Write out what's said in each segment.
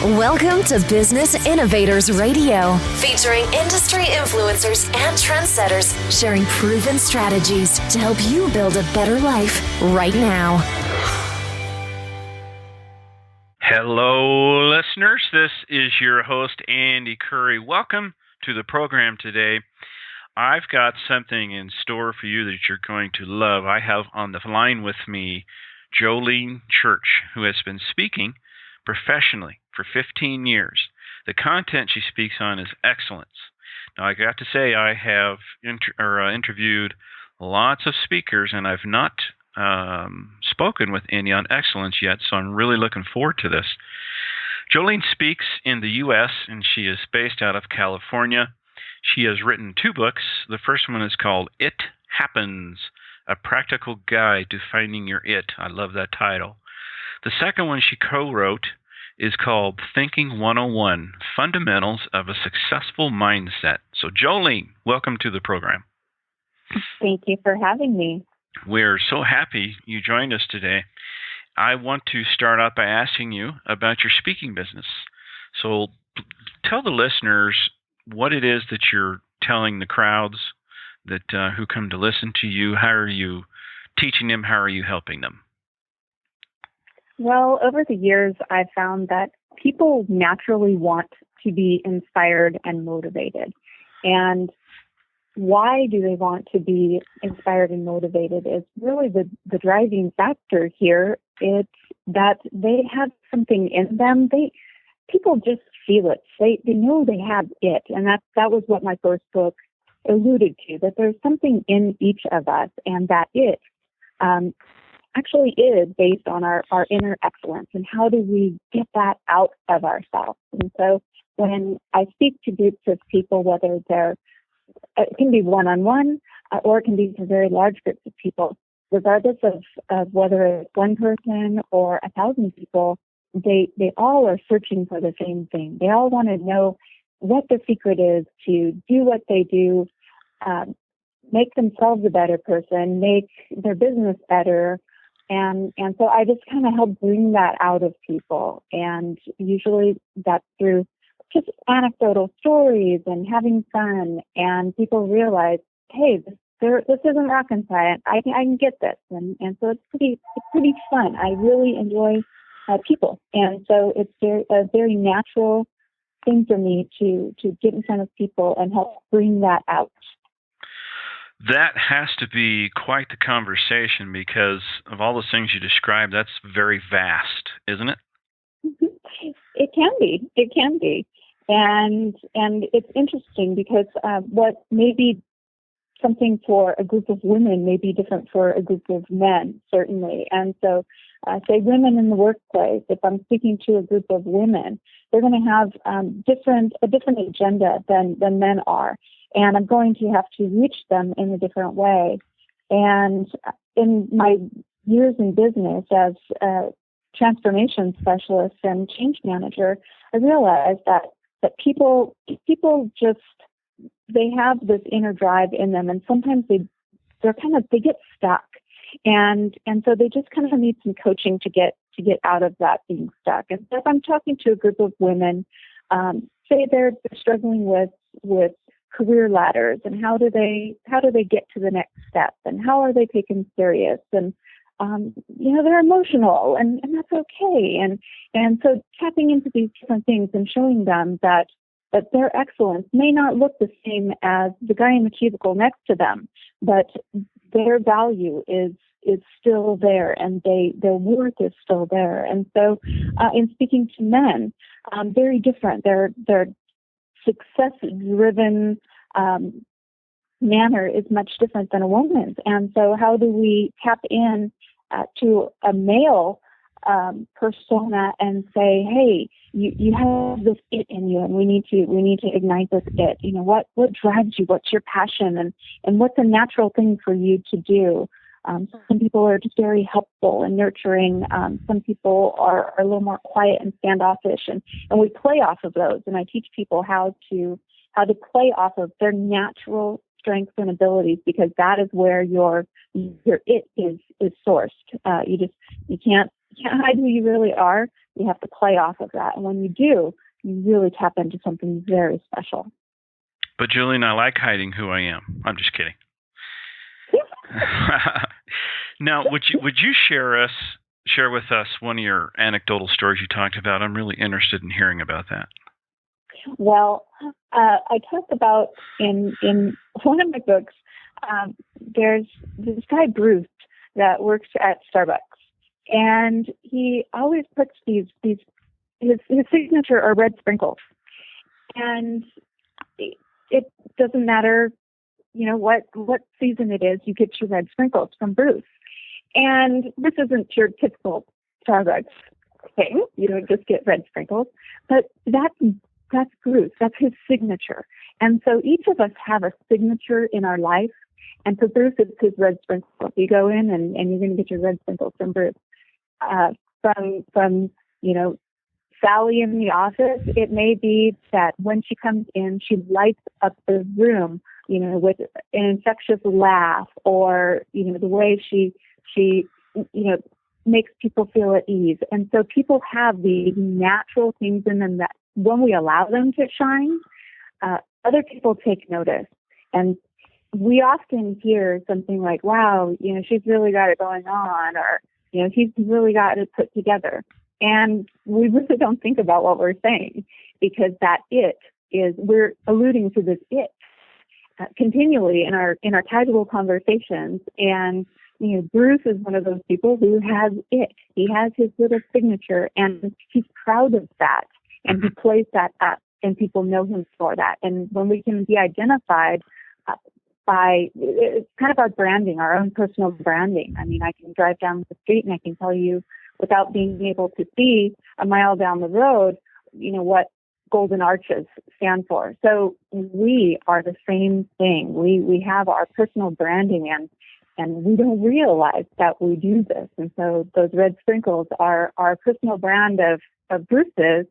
Welcome to Business Innovators Radio, featuring industry influencers and trendsetters sharing proven strategies to help you build a better life right now. Hello, listeners. This is your host, Andy Curry. Welcome to the program today. I've got something in store for you that you're going to love. I have on the line with me Jolene Church, who has been speaking professionally for 15 years. The content she speaks on is excellence. Now, I got to say, I have interviewed lots of speakers, and I've not spoken with any on excellence yet, so I'm really looking forward to this. Jolene speaks in the U.S., and she is based out of California. She has written 2 books. The first one is called It Happens, A Practical Guide to Finding Your It. I love that title. The second one she co-wrote is called Thinking 101, Fundamentals of a Successful Mindset. So, Jolene, welcome to the program. Thank you for having me. We're so happy you joined us today. I want to start out by asking you about your speaking business. So, tell the listeners what it is that you're telling the crowds that who come to listen to you. How are you teaching them? How are you helping them? Well, over the years, I've found that people naturally want to be inspired and motivated. And why do they want to be inspired and motivated is really the driving factor here. It's that they have something in them. People just feel it. They know they have it. And that was what my first book alluded to, that there's something in each of us, and that it actually is based on our inner excellence, and how do we get that out of ourselves. And so when I speak to groups of people, whether it can be one-on-one or it can be to very large groups of people, regardless of whether it's one person or 1,000 people, they all are searching for the same thing. They all want to know what the secret is to do what they do, make themselves a better person, make their business better. And so I just kind of help bring that out of people. And usually that's through just anecdotal stories and having fun. And people realize, hey, this isn't rocket science. I can get this. And so it's pretty fun. I really enjoy people. And so it's a very natural thing for me to get in front of people and help bring that out. That has to be quite the conversation, because of all the things you described, that's very vast, isn't it? Mm-hmm. It can be. And it's interesting because what may be something for a group of women may be different for a group of men, certainly. And so say women in the workplace, if I'm speaking to a group of women, they're going to have a different agenda than men are. And I'm going to have to reach them in a different way. And in my years in business as a transformation specialist and change manager, I realized that people just, they have this inner drive in them, and sometimes they get stuck. And so they just kind of need some coaching to get out of that being stuck. And so if I'm talking to a group of women, say they're struggling with career ladders, and how do they get to the next step, and how are they taken serious, and they're emotional, and that's okay, and so tapping into these different things and showing them that their excellence may not look the same as the guy in the cubicle next to them, but their value is still there, and their worth is still there. And so in speaking to men, very different. They're success-driven manner is much different than a woman's. And so how do we tap in to a male persona and say, hey, you have this it in you, and we need to ignite this it. What drives you? What's your passion? And what's a natural thing for you to do? Some people are just very helpful and nurturing. Some people are a little more quiet and standoffish, and we play off of those. And I teach people how to play off of their natural strengths and abilities, because that is where your it is sourced. You can't hide who you really are. you have to play off of that. And when you do, you really tap into something very special. But Jolene, I like hiding who I am. I'm just kidding. Now, would you share with us one of your anecdotal stories you talked about? I'm really interested in hearing about that. Well, I talked about in one of my books, there's this guy, Bruce, that works at Starbucks. And he always puts his signature are red sprinkles. And it doesn't matter, what season it is, you get your red sprinkles from Bruce. And this isn't your typical Starbucks thing. You don't just get red sprinkles. But that's Bruce. That's his signature. And so each of us have a signature in our life. And for Bruce, it's his red sprinkles. You go in and you're going to get your red sprinkles from Bruce. From Sally in the office, it may be that when she comes in, she lights up the room, with an infectious laugh, or, the way she makes people feel at ease. And so people have these natural things in them that when we allow them to shine, other people take notice. And we often hear something like, wow, she's really got it going on, or, he's really got it put together. And we really don't think about what we're saying, because that we're alluding to this continually in our casual conversations. And, Bruce is one of those people who has it. He has his little signature, and he's proud of that. And he plays that up, and people know him for that. And when we can be identified it's kind of our branding, our own personal branding. I mean, I can drive down the street and I can tell you, without being able to see a mile down the road, what golden arches stand for. So we are the same thing. We have our personal branding, and we don't realize that we do this. And so those red sprinkles are our personal brand of Bruce's,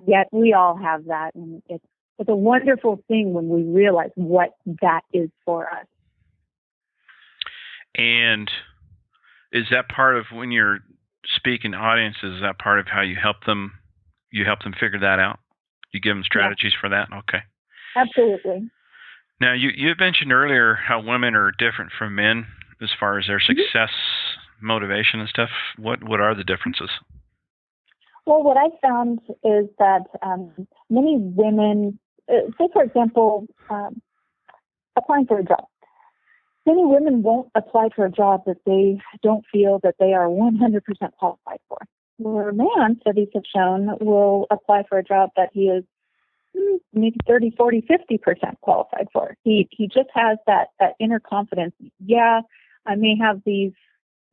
yet we all have that. And it's a wonderful thing when we realize what that is for us. And is that part of, when you're speaking to audiences, is that part of how you help them figure that out? You give them strategies for that? Okay. Absolutely. Now, you mentioned earlier how women are different from men as far as their success, motivation and stuff. What are the differences? Well, what I found is that many women, say for example, applying for a job. Many women won't apply for a job that they don't feel that they are 100% qualified for. Where a man, studies have shown, will apply for a job that he is maybe 30, 40, 50% qualified for. He just has that inner confidence. Yeah, I may have these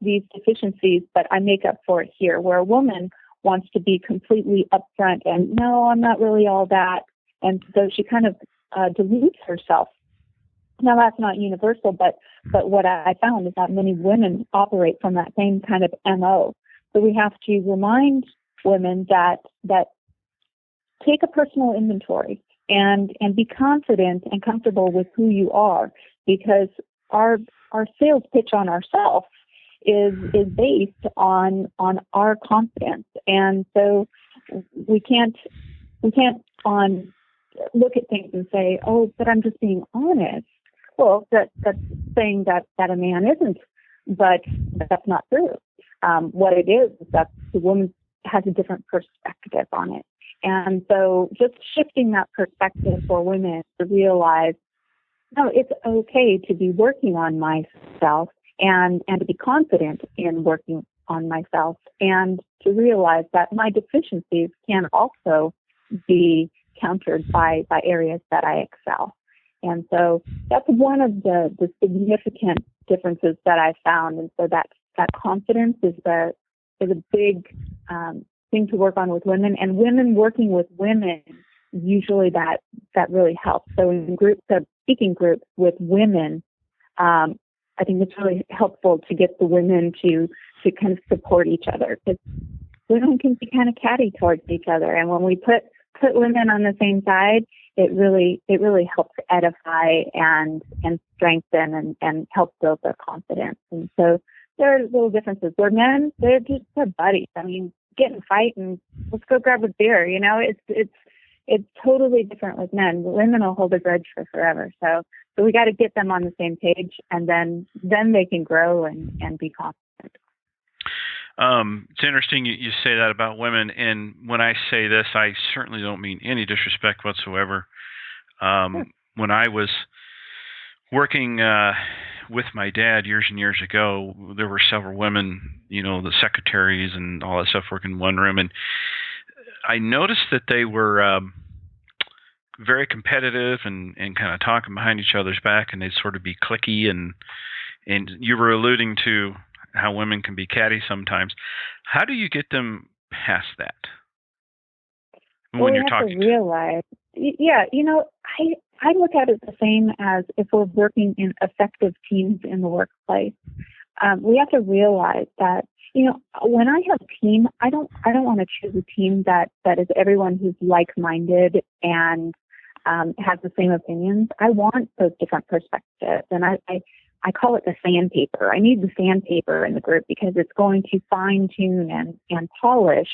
deficiencies, but I make up for it here. Where a woman wants to be completely upfront and, no, I'm not really all that. And so she kind of dilutes herself. Now, that's not universal, but what I found is that many women operate from that same kind of MO. So we have to remind women that take a personal inventory and be confident and comfortable with who you are, because our sales pitch on ourselves is based on our confidence. And so we can't look at things and say, oh, but I'm just being honest. Well, that's saying that a man isn't, but that's not true. What it is that the woman has a different perspective on it. And so just shifting that perspective for women to realize, no, it's okay to be working on myself and to be confident in working on myself, and to realize that my deficiencies can also be countered by areas that I excel. And so that's one of the significant differences that I found. And so that confidence is a big thing to work on with women, and women working with women, usually that really helps. So in speaking groups with women, I think it's really helpful to get the women to kind of support each other, because women can be kind of catty towards each other. And when we put women on the same side, it really helps edify and strengthen and help build their confidence. And so there are little differences where men, they're buddies. I mean, get in a fight and let's go grab a beer. You know, it's totally different with men. Women will hold a grudge for forever. So we got to get them on the same page, and then they can grow and be confident. It's interesting you say that about women, and when I say this, I certainly don't mean any disrespect whatsoever. Sure. When I was working with my dad years and years ago, there were several women, you know, the secretaries and all that stuff working in one room, and I noticed that they were very competitive and kind of talking behind each other's back, and they'd sort of be cliquey, and you were alluding to how women can be catty sometimes. How do you get them past that when you're talking? To realize, yeah, you know, I look at it the same as if we're working in effective teams in the workplace. We have to realize that, you know, when I have a team, I don't want to choose a team that is everyone who's like-minded and has the same opinions. I want those different perspectives, and I call it the sandpaper. I need the sandpaper in the group because it's going to fine-tune and polish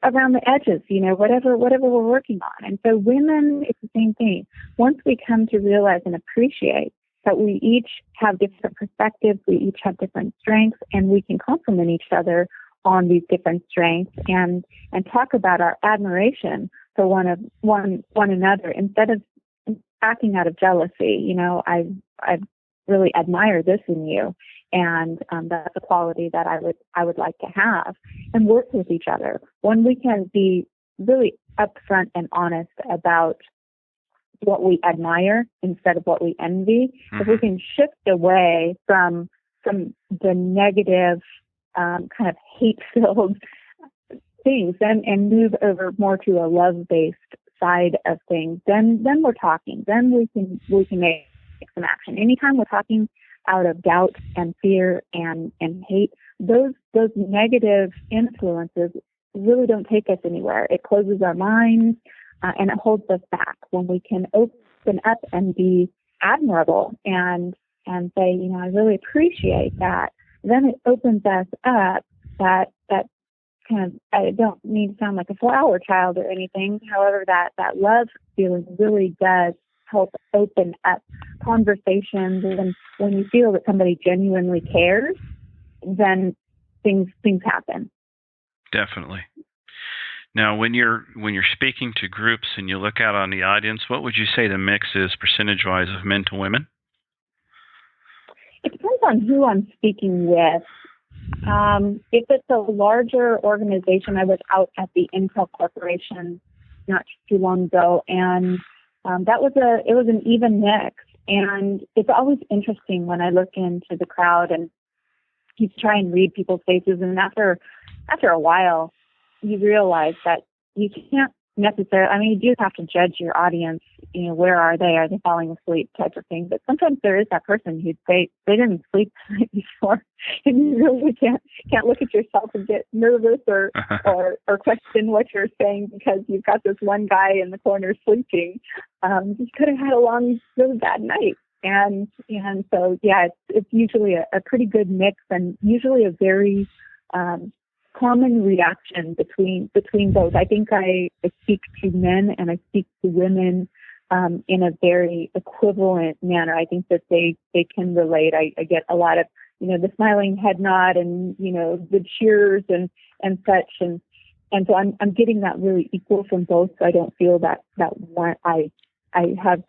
around the edges, you know, whatever we're working on. And so women, it's the same thing. Once we come to realize and appreciate that we each have different perspectives, we each have different strengths, and we can complement each other on these different strengths and talk about our admiration for one another instead of acting out of jealousy. You know, I really admire this in you, and that's a quality that I would like to have, and work with each other. When we can be really upfront and honest about what we admire instead of what we envy, if we can shift away from the negative kind of hate-filled things and move over more to a love-based side of things, then we're talking. Then we can make some action. Anytime we're talking out of doubt and fear and hate, those negative influences really don't take us anywhere. It closes our minds and it holds us back. When we can open up and be admirable and say, you know, I really appreciate that, then it opens us up that kind of, I don't mean to sound like a flower child or anything. However, that love feeling really does help open up conversations. And when you feel that somebody genuinely cares, then things happen. Definitely. Now, when you're speaking to groups and you look out on the audience, what would you say the mix is percentage-wise of men to women? It depends on who I'm speaking with. If it's a larger organization, I was out at the Intel Corporation not too long ago, and it was an even mix. And it's always interesting when I look into the crowd and you try and read people's faces, and after a while, you realize that you can't necessarily, I mean, you do have to judge your audience, you know, where are they falling asleep type of thing. But sometimes there is that person who they didn't sleep the night before, and you really can't look at yourself and get nervous or question what you're saying because you've got this one guy in the corner sleeping. You could have had a really bad night. And so, yeah, it's usually a pretty good mix, and usually a very common reaction between both. I think I speak to men and I speak to women in a very equivalent manner. I think that they can relate. I get a lot of, you know, the smiling head nod and, you know, the cheers and such, and so I'm getting that really equal from both. So I don't feel that one I have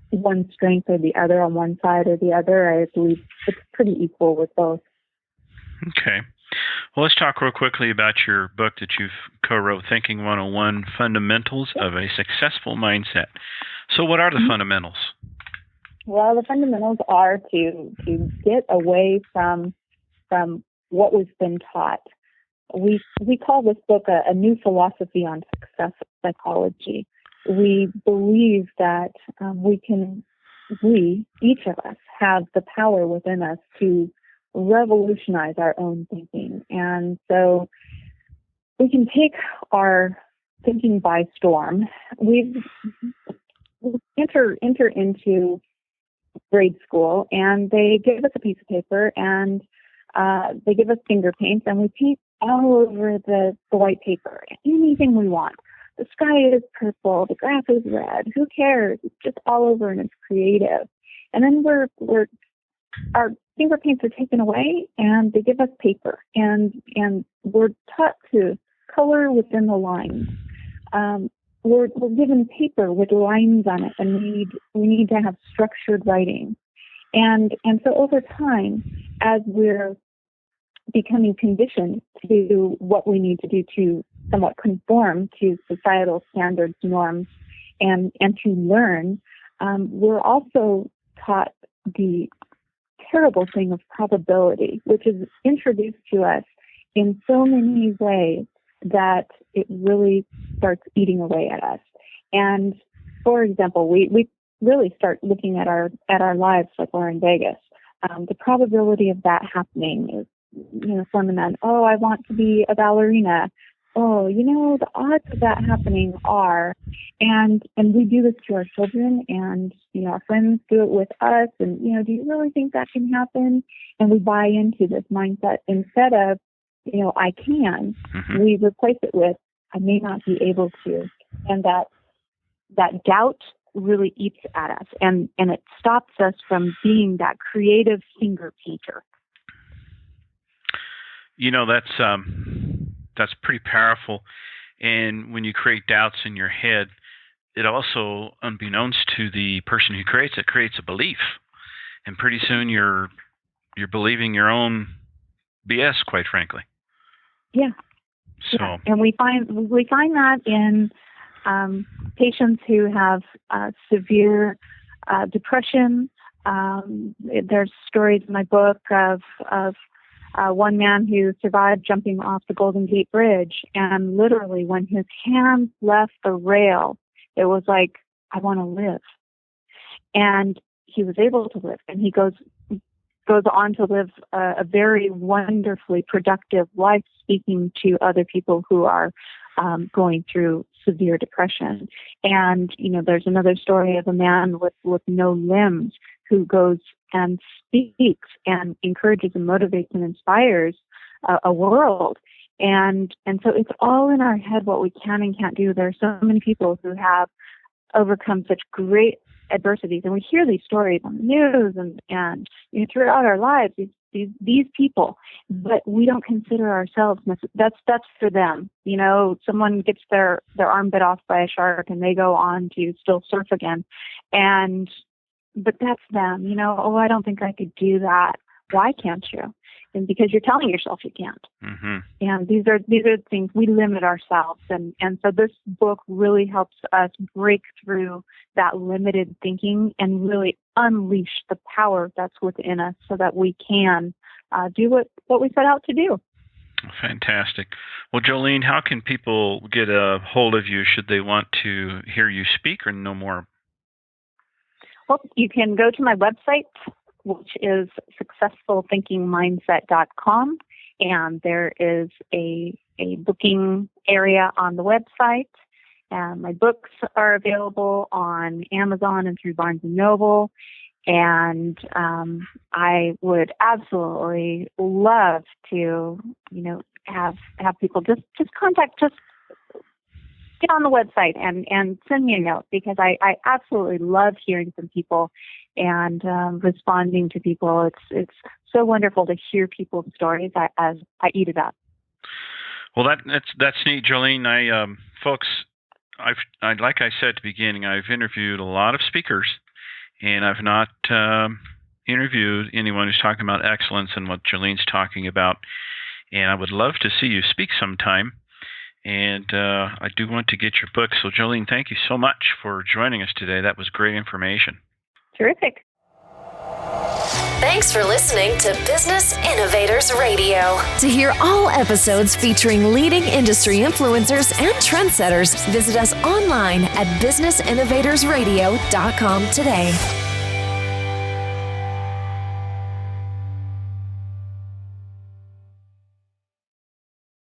one strength or the other on one side or the other. I believe it's pretty equal with both. Okay. Well, let's talk real quickly about your book that you've co-wrote, Thinking 101, Fundamentals of a Successful Mindset. So what are the fundamentals? Well, the fundamentals are to get away from what we've been taught. We call this book a new philosophy on success psychology. We believe that each of us, have the power within us to revolutionize our own thinking. And so we can take our thinking by storm. We enter into grade school, and they give us a piece of paper, and they give us finger paints, and we paint all over the white paper, anything we want. The sky is purple, the grass is red, who cares? It's just all over and it's creative. And then our finger paints are taken away and they give us paper, and we're taught to color within the lines. We're given paper with lines on it, and we need to have structured writing. And so over time, as we're becoming conditioned to do what we need to do to somewhat conform to societal standards, norms, and to learn, we're also taught the terrible thing of probability, which is introduced to us in so many ways that it really starts eating away at us. And for example, we really start looking at our lives like we're in Vegas. The probability of that happening is, some men, I want to be a ballerina. The odds of that happening are, and we do this to our children, and, our friends do it with us, and, do you really think that can happen? And we buy into this mindset instead of, I can, we replace it with, I may not be able to. And that doubt really eats at us, and it stops us from being that creative finger painter. That's pretty powerful. And when you create doubts in your head, it also, unbeknownst to the person who creates it, creates a belief. And pretty soon you're believing your own BS, quite frankly. Yeah. So. Yeah. And we find that in patients who have severe depression. There's stories in my book of one man who survived jumping off the Golden Gate Bridge, and literally when his hands left the rail, it was like, I want to live. And he was able to live, and he goes on to live a very wonderfully productive life, speaking to other people who are going through severe depression. And, there's another story of a man with no limbs who goes and speaks and encourages and motivates and inspires a world. And so it's all in our head what we can and can't do. There are so many people who have overcome such great adversities, and we hear these stories on the news and throughout our lives, these people, but we don't consider ourselves. That's for them. Someone gets their arm bit off by a shark and they go on to still surf again, but that's them. I don't think I could do that. Why can't you? And because you're telling yourself you can't. Mm-hmm. And these are things we limit ourselves. And so this book really helps us break through that limited thinking and really unleash the power that's within us so that we can do what we set out to do. Fantastic. Well, Jolene, how can people get a hold of you should they want to hear you speak or know more? Well, you can go to my website, which is successfulthinkingmindset.com, and there is a booking area on the website. And my books are available on Amazon and through Barnes & Noble. And I would absolutely love to, have people just get on the website and send me a note, because I absolutely love hearing from people and responding to people. It's so wonderful to hear people's stories as I eat it up. Well, that's neat, Jolene. Folks, like I said at the beginning, I've interviewed a lot of speakers, and I've not interviewed anyone who's talking about excellence and what Jolene's talking about. And I would love to see you speak sometime. And I do want to get your book. So, Jolene, thank you so much for joining us today. That was great information. Terrific. Thanks for listening to Business Innovators Radio. To hear all episodes featuring leading industry influencers and trendsetters, visit us online at businessinnovatorsradio.com today.